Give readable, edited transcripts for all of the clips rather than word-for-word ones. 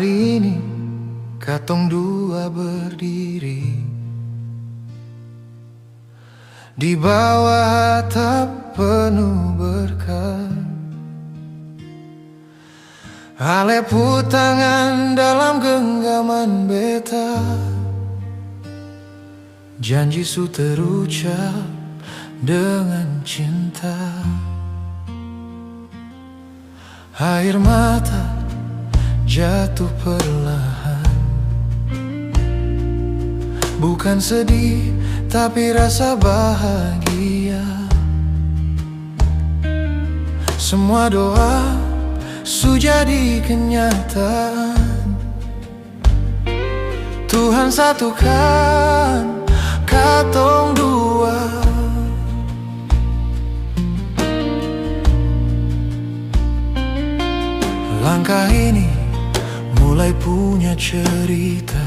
Hari ini katong dua berdiri di bawah atap penuh berkah. Alepu tangan dalam genggaman beta, janji su terucap dengan cinta. Air mata jatuh perlahan, bukan sedih tapi rasa bahagia. Semua doa su jadi kenyataan. Tuhan satukan katong dua. Langkah ini mulai punya cerita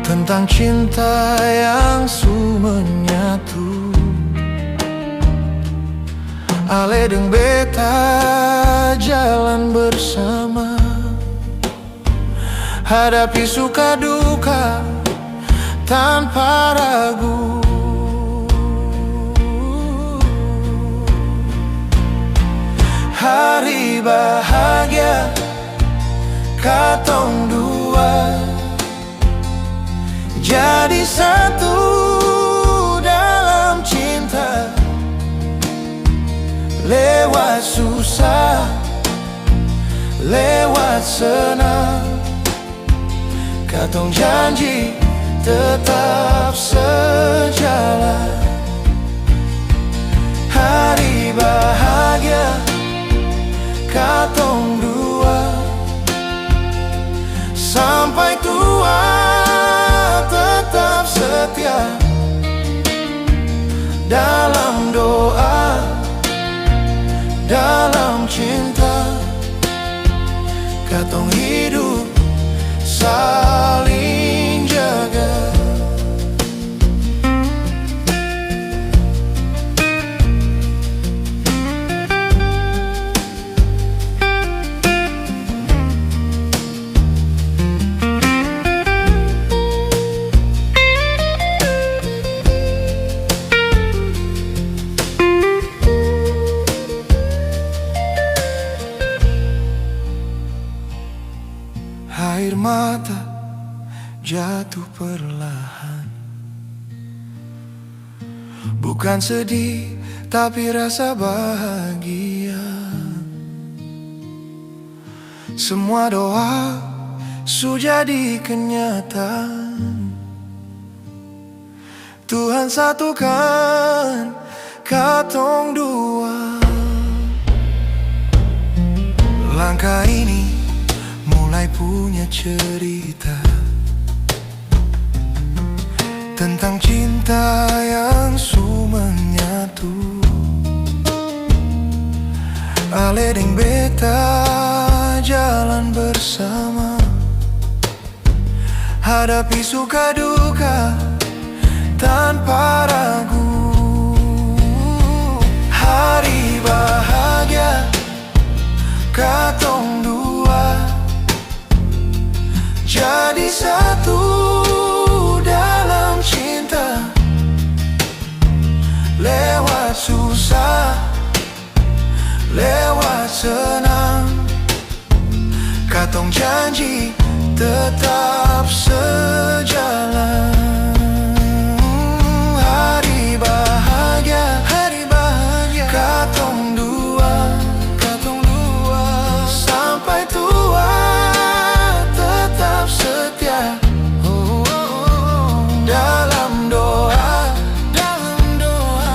tentang cinta yang su menyatu. Ale deng beta jalan bersama, hadapi suka duka tanpa ragu. Hari bahagia katong dua, jadi satu dalam cinta. Lewat susah, lewat senang, katong janji tetap sejalan. Hari bahagia katong dua, sampai tua tetap setia. Dalam doa, dalam cinta, katong hidup saling jaga. Air mata jatuh perlahan, bukan sedih tapi rasa bahagia. Semua doa su jadi kenyataan. Tuhan satukan katong dua. Langkah ini mulai punya cerita tentang cinta yang su menyatu. Ale deng beta jalan bersama, hadapi suka duka tanpa ragu. Hari bahagia katong dua, jadi satu dalam cinta. Lewat susah, lewat senang, katong janji tetap sejalan. Hari bahagia katong dua, sampai tua tetap setia. Dalam doa,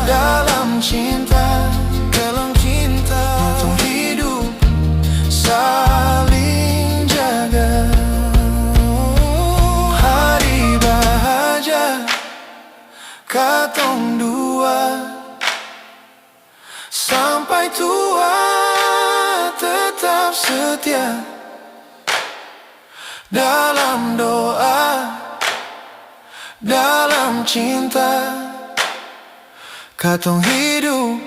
dalam cinta, katong hidup saling jaga. Hari bahagia katong dua, sampai tua tetap setia. Dalam doa, dalam cinta, katong hidup